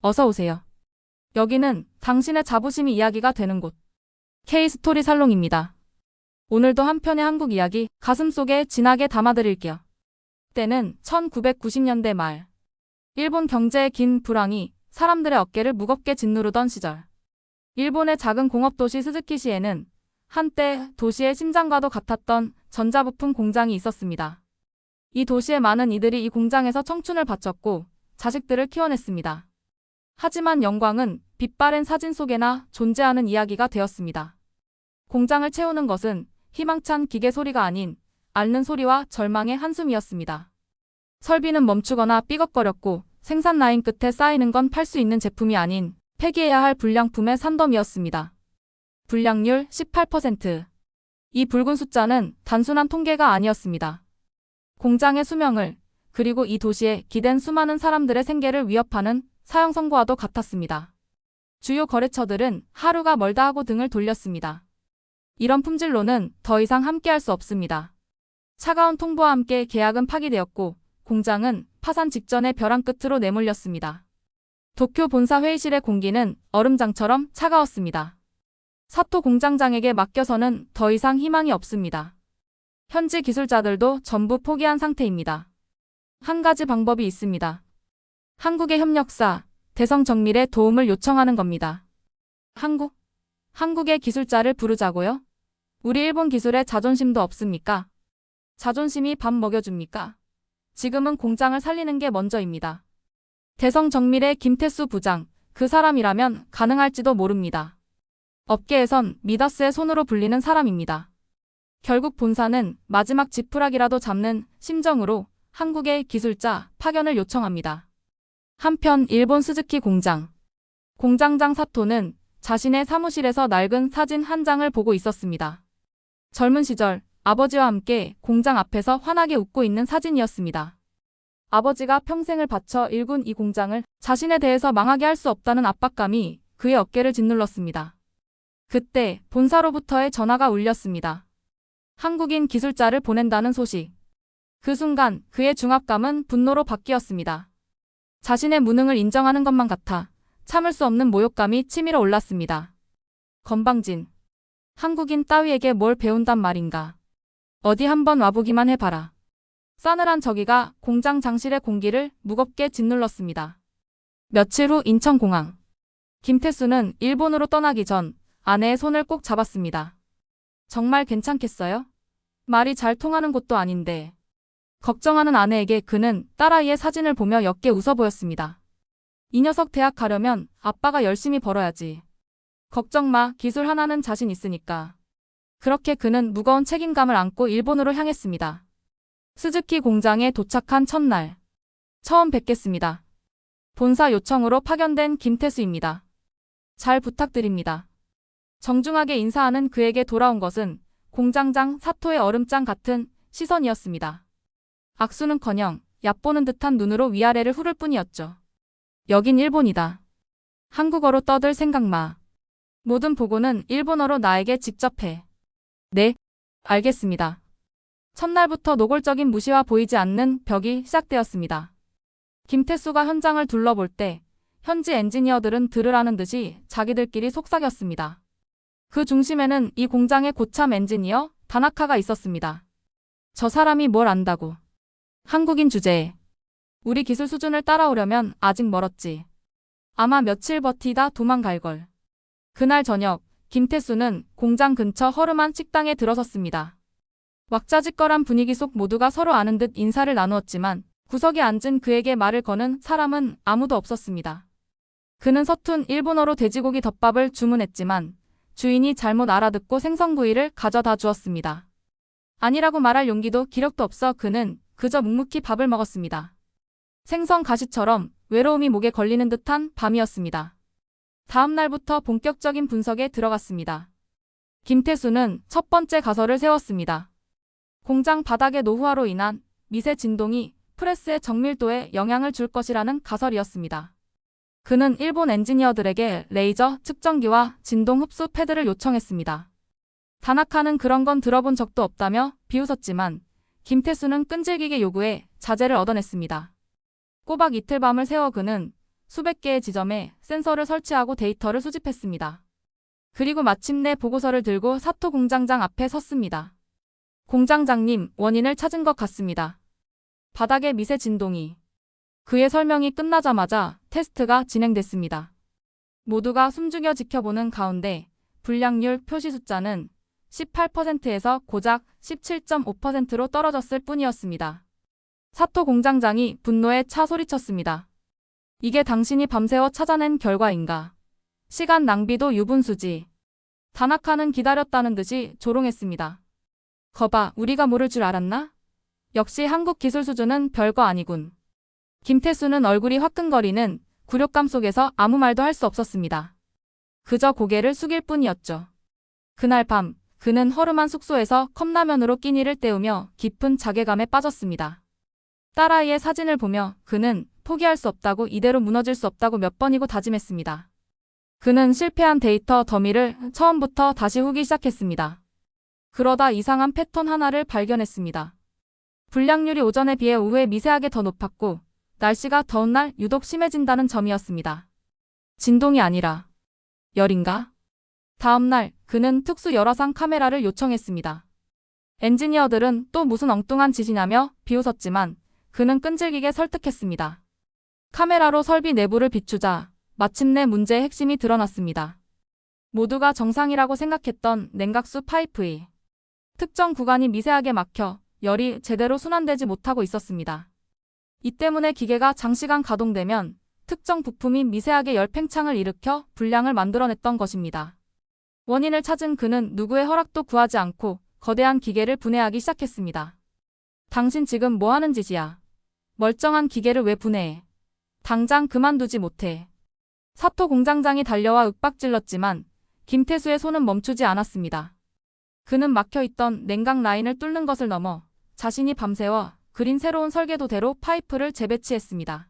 어서 오세요. 여기는 당신의 자부심이 이야기가 되는 곳. K스토리 살롱입니다. 오늘도 한 편의 한국 이야기 가슴속에 진하게 담아드릴게요. 때는 1990년대 말. 일본 경제의 긴 불황이 사람들의 어깨를 무겁게 짓누르던 시절. 일본의 작은 공업도시 스즈키시에는 한때 도시의 심장과도 같았던 전자부품 공장이 있었습니다. 이 도시의 많은 이들이 이 공장에서 청춘을 바쳤고 자식들을 키워냈습니다. 하지만 영광은 빛바랜 사진 속에나 존재하는 이야기가 되었습니다. 공장을 채우는 것은 희망찬 기계 소리가 아닌 앓는 소리와 절망의 한숨이었습니다. 설비는 멈추거나 삐걱거렸고 생산 라인 끝에 쌓이는 건 팔 수 있는 제품이 아닌 폐기해야 할 불량품의 산더미였습니다. 불량률 18%. 이 붉은 숫자는 단순한 통계가 아니었습니다. 공장의 수명을, 그리고 이 도시에 기댄 수많은 사람들의 생계를 위협하는 사형 선고와도 같았습니다. 주요 거래처들은 하루가 멀다 하고 등을 돌렸습니다. 이런 품질로는 더 이상 함께할 수 없습니다. 차가운 통보와 함께 계약은 파기되었고 공장은 파산 직전의 벼랑 끝으로 내몰렸습니다. 도쿄 본사 회의실의 공기는 얼음장처럼 차가웠습니다. 사토 공장장에게 맡겨서는 더 이상 희망이 없습니다. 현지 기술자들도 전부 포기한 상태입니다. 한 가지 방법이 있습니다. 한국의 협력사, 대성정밀의 도움을 요청하는 겁니다. 한국의 기술자를 부르자고요? 우리 일본 기술에 자존심도 없습니까? 자존심이 밥 먹여줍니까? 지금은 공장을 살리는 게 먼저입니다. 대성정밀의 김태수 부장, 그 사람이라면 가능할지도 모릅니다. 업계에선 미다스의 손으로 불리는 사람입니다. 결국 본사는 마지막 지푸라기라도 잡는 심정으로 한국의 기술자 파견을 요청합니다. 한편 일본 스즈키 공장장 사토는 자신의 사무실에서 낡은 사진 한 장을 보고 있었습니다. 젊은 시절 아버지와 함께 공장 앞에서 환하게 웃고 있는 사진이었습니다. 아버지가 평생을 바쳐 일군 이 공장을 자신에 대해서 망하게 할 수 없다는 압박감이 그의 어깨를 짓눌렀습니다. 그때 본사로부터의 전화가 울렸습니다. 한국인 기술자를 보낸다는 소식. 그 순간 그의 중압감은 분노로 바뀌었습니다. 자신의 무능을 인정하는 것만 같아 참을 수 없는 모욕감이 치밀어 올랐습니다. 건방진. 한국인 따위에게 뭘 배운단 말인가. 어디 한번 와보기만 해봐라. 싸늘한 저기가 공장 장실의 공기를 무겁게 짓눌렀습니다. 며칠 후 인천공항. 김태수는 일본으로 떠나기 전 아내의 손을 꼭 잡았습니다. 정말 괜찮겠어요? 말이 잘 통하는 것도 아닌데. 걱정하는 아내에게 그는 딸아이의 사진을 보며 옅게 웃어 보였습니다. 이 녀석 대학 가려면 아빠가 열심히 벌어야지. 걱정 마, 기술 하나는 자신 있으니까. 그렇게 그는 무거운 책임감을 안고 일본으로 향했습니다. 스즈키 공장에 도착한 첫날. 처음 뵙겠습니다. 본사 요청으로 파견된 김태수입니다. 잘 부탁드립니다. 정중하게 인사하는 그에게 돌아온 것은 공장장 사토의 얼음장 같은 시선이었습니다. 악수는커녕 얕보는 듯한 눈으로 위아래를 후를 뿐이었죠. 여긴 일본이다. 한국어로 떠들 생각 마. 모든 보고는 일본어로 나에게 직접 해. 네, 알겠습니다. 첫날부터 노골적인 무시와 보이지 않는 벽이 시작되었습니다. 김태수가 현장을 둘러볼 때 현지 엔지니어들은 들으라는 듯이 자기들끼리 속삭였습니다. 그 중심에는 이 공장의 고참 엔지니어 다나카가 있었습니다. 저 사람이 뭘 안다고. 한국인 주제에. 우리 기술 수준을 따라오려면 아직 멀었지. 아마 며칠 버티다 도망갈걸. 그날 저녁, 김태수는 공장 근처 허름한 식당에 들어섰습니다. 왁자지껄한 분위기 속 모두가 서로 아는 듯 인사를 나누었지만 구석에 앉은 그에게 말을 거는 사람은 아무도 없었습니다. 그는 서툰 일본어로 돼지고기 덮밥을 주문했지만 주인이 잘못 알아듣고 생선구이를 가져다 주었습니다. 아니라고 말할 용기도 기력도 없어 그는 그저 묵묵히 밥을 먹었습니다. 생선 가시처럼 외로움이 목에 걸리는 듯한 밤이었습니다. 다음 날부터 본격적인 분석에 들어갔습니다. 김태수는 첫 번째 가설을 세웠습니다. 공장 바닥의 노후화로 인한 미세 진동이 프레스의 정밀도에 영향을 줄 것이라는 가설이었습니다. 그는 일본 엔지니어들에게 레이저 측정기와 진동 흡수 패드를 요청했습니다. 다나카는 그런 건 들어본 적도 없다며 비웃었지만 김태수는 끈질기게 요구해 자재를 얻어냈습니다. 꼬박 이틀 밤을 새워 그는 수백 개의 지점에 센서를 설치하고 데이터를 수집했습니다. 그리고 마침내 보고서를 들고 사토 공장장 앞에 섰습니다. 공장장님, 원인을 찾은 것 같습니다. 바닥에 미세 진동이. 그의 설명이 끝나자마자 테스트가 진행됐습니다. 모두가 숨죽여 지켜보는 가운데 불량률 표시 숫자는 18%에서 고작 17.5%로 떨어졌을 뿐이었습니다. 사토 공장장이 분노에 차 소리쳤습니다. 이게 당신이 밤새워 찾아낸 결과인가? 시간 낭비도 유분수지. 다나카는 기다렸다는 듯이 조롱했습니다. 거봐, 우리가 모를 줄 알았나? 역시 한국 기술 수준은 별거 아니군. 김태수는 얼굴이 화끈거리는 굴욕감 속에서 아무 말도 할 수 없었습니다. 그저 고개를 숙일 뿐이었죠. 그날 밤 그는 허름한 숙소에서 컵라면으로 끼니를 때우며 깊은 자괴감에 빠졌습니다. 딸아이의 사진을 보며 그는 포기할 수 없다고, 이대로 무너질 수 없다고 몇 번이고 다짐했습니다. 그는 실패한 데이터 더미를 처음부터 다시 후기 시작했습니다. 그러다 이상한 패턴 하나를 발견했습니다. 불량률이 오전에 비해 오후에 미세하게 더 높았고 날씨가 더운 날 유독 심해진다는 점이었습니다. 진동이 아니라 열인가? 다음 날 그는 특수 열화상 카메라를 요청했습니다. 엔지니어들은 또 무슨 엉뚱한 짓이냐며 비웃었지만 그는 끈질기게 설득했습니다. 카메라로 설비 내부를 비추자 마침내 문제의 핵심이 드러났습니다. 모두가 정상이라고 생각했던 냉각수 파이프의 특정 구간이 미세하게 막혀 열이 제대로 순환되지 못하고 있었습니다. 이 때문에 기계가 장시간 가동되면 특정 부품이 미세하게 열 팽창을 일으켜 불량을 만들어냈던 것입니다. 원인을 찾은 그는 누구의 허락도 구하지 않고 거대한 기계를 분해하기 시작했습니다. 당신 지금 뭐 하는 짓이야? 멀쩡한 기계를 왜 분해해? 당장 그만두지 못해. 사토 공장장이 달려와 윽박질렀지만 김태수의 손은 멈추지 않았습니다. 그는 막혀있던 냉각 라인을 뚫는 것을 넘어 자신이 밤새워 그린 새로운 설계도대로 파이프를 재배치했습니다.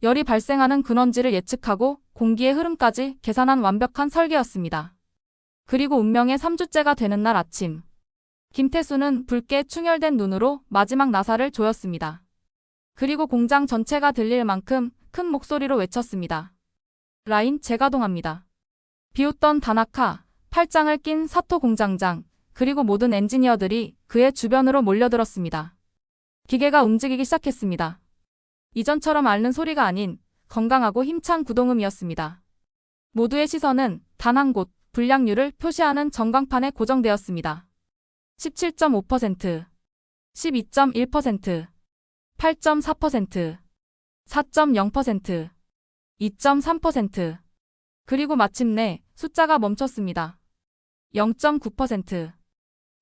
열이 발생하는 근원지를 예측하고 공기의 흐름까지 계산한 완벽한 설계였습니다. 그리고 운명의 3주째가 되는 날 아침, 김태수는 붉게 충혈된 눈으로 마지막 나사를 조였습니다. 그리고 공장 전체가 들릴 만큼 큰 목소리로 외쳤습니다. 라인 재가동합니다. 비웃던 다나카, 팔짱을 낀 사토 공장장, 그리고 모든 엔지니어들이 그의 주변으로 몰려들었습니다. 기계가 움직이기 시작했습니다. 이전처럼 앓는 소리가 아닌 건강하고 힘찬 구동음이었습니다. 모두의 시선은 단 한 곳, 불량률을 표시하는 전광판에 고정되었습니다. 17.5%, 12.1%, 8.4%, 4.0%, 2.3%. 그리고 마침내 숫자가 멈췄습니다. 0.9%.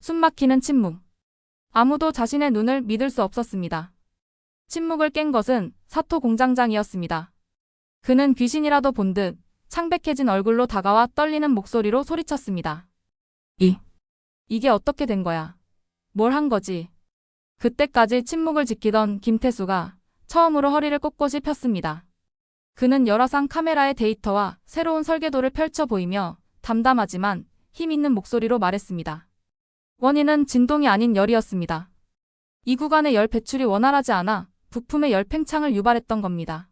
숨막히는 침묵. 아무도 자신의 눈을 믿을 수 없었습니다. 침묵을 깬 것은 사토 공장장이었습니다. 그는 귀신이라도 본 듯 창백해진 얼굴로 다가와 떨리는 목소리로 소리쳤습니다. 이게 어떻게 된 거야? 뭘 한 거지? 그때까지 침묵을 지키던 김태수가 처음으로 허리를 꼿꼿이 폈습니다. 그는 열화상 카메라의 데이터와 새로운 설계도를 펼쳐 보이며 담담하지만 힘 있는 목소리로 말했습니다. 원인은 진동이 아닌 열이었습니다. 이 구간의 열 배출이 원활하지 않아 부품의 열 팽창을 유발했던 겁니다.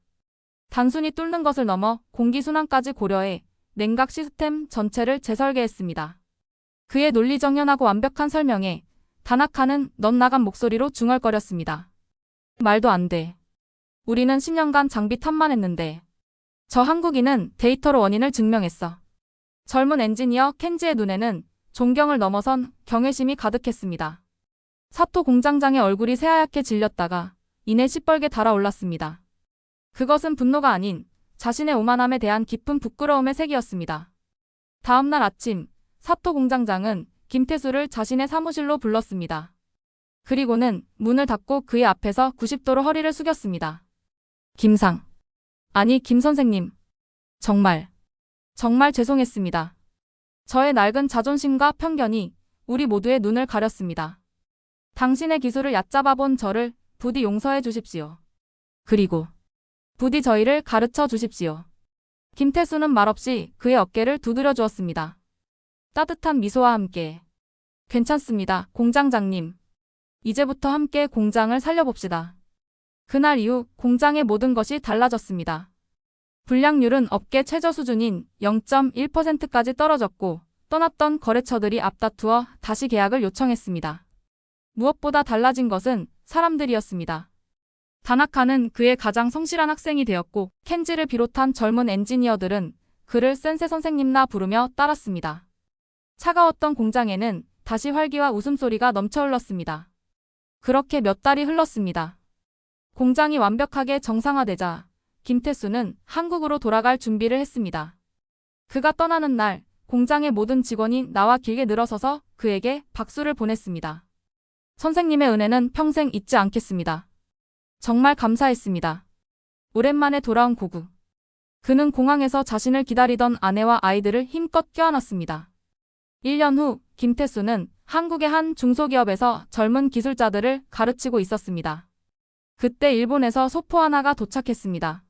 단순히 뚫는 것을 넘어 공기 순환까지 고려해 냉각 시스템 전체를 재설계했습니다. 그의 논리정연하고 완벽한 설명에 다나카는 넌나간 목소리로 중얼거렸습니다. 말도 안 돼. 우리는 10년간 장비 탓만 했는데 저 한국인은 데이터로 원인을 증명했어. 젊은 엔지니어 켄지의 눈에는 존경을 넘어선 경외심이 가득했습니다. 사토 공장장의 얼굴이 새하얗게 질렸다가 이내 시뻘게 달아올랐습니다. 그것은 분노가 아닌 자신의 오만함에 대한 깊은 부끄러움의 색이었습니다. 다음 날 아침, 사토 공장장은 김태수를 자신의 사무실로 불렀습니다. 그리고는 문을 닫고 그의 앞에서 90도로 허리를 숙였습니다. 김상. 아니, 김 선생님. 정말 죄송했습니다. 저의 낡은 자존심과 편견이 우리 모두의 눈을 가렸습니다. 당신의 기술을 얕잡아 본 저를 부디 용서해 주십시오. 그리고 부디 저희를 가르쳐 주십시오. 김태수는 말없이 그의 어깨를 두드려 주었습니다. 따뜻한 미소와 함께. 괜찮습니다, 공장장님. 이제부터 함께 공장을 살려봅시다. 그날 이후 공장의 모든 것이 달라졌습니다. 불량률은 업계 최저 수준인 0.1%까지 떨어졌고 떠났던 거래처들이 앞다투어 다시 계약을 요청했습니다. 무엇보다 달라진 것은 사람들이었습니다. 다나카는 그의 가장 성실한 학생이 되었고 켄지를 비롯한 젊은 엔지니어들은 그를 센세 선생님나 부르며 따랐습니다. 차가웠던 공장에는 다시 활기와 웃음소리가 넘쳐 흘렀습니다. 그렇게 몇 달이 흘렀습니다. 공장이 완벽하게 정상화되자 김태수는 한국으로 돌아갈 준비를 했습니다. 그가 떠나는 날 공장의 모든 직원이 나와 길게 늘어서서 그에게 박수를 보냈습니다. 선생님의 은혜는 평생 잊지 않겠습니다. 정말 감사했습니다. 오랜만에 돌아온 고구. 그는 공항에서 자신을 기다리던 아내와 아이들을 힘껏 껴안았습니다. 1년 후 김태수는 한국의 한 중소기업에서 젊은 기술자들을 가르치고 있었습니다. 그때 일본에서 소포 하나가 도착했습니다.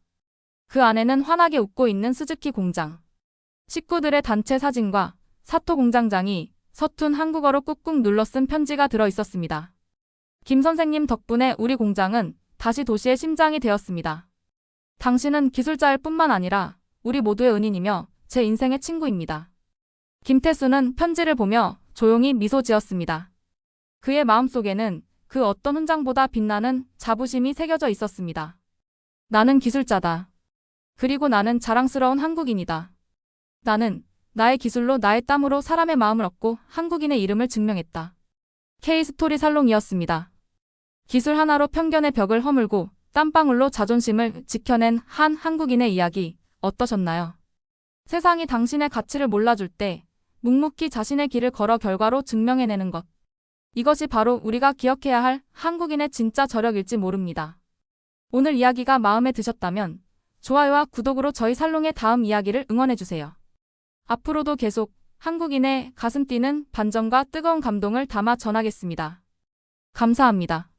그 안에는 환하게 웃고 있는 스즈키 공장. 식구들의 단체 사진과 사토 공장장이 서툰 한국어로 꾹꾹 눌러 쓴 편지가 들어 있었습니다. 김 선생님 덕분에 우리 공장은 다시 도시의 심장이 되었습니다. 당신은 기술자일 뿐만 아니라 우리 모두의 은인이며 제 인생의 친구입니다. 김태수는 편지를 보며 조용히 미소 지었습니다. 그의 마음속에는 그 어떤 훈장보다 빛나는 자부심이 새겨져 있었습니다. 나는 기술자다. 그리고 나는 자랑스러운 한국인이다. 나는 나의 기술로 나의 땀으로 사람의 마음을 얻고 한국인의 이름을 증명했다. K스토리 살롱이었습니다. 기술 하나로 편견의 벽을 허물고 땀방울로 자존심을 지켜낸 한 한국인의 이야기 어떠셨나요? 세상이 당신의 가치를 몰라줄 때 묵묵히 자신의 길을 걸어 결과로 증명해내는 것. 이것이 바로 우리가 기억해야 할 한국인의 진짜 저력일지 모릅니다. 오늘 이야기가 마음에 드셨다면 좋아요와 구독으로 저희 살롱의 다음 이야기를 응원해주세요. 앞으로도 계속 한국인의 가슴 뛰는 반전과 뜨거운 감동을 담아 전하겠습니다. 감사합니다.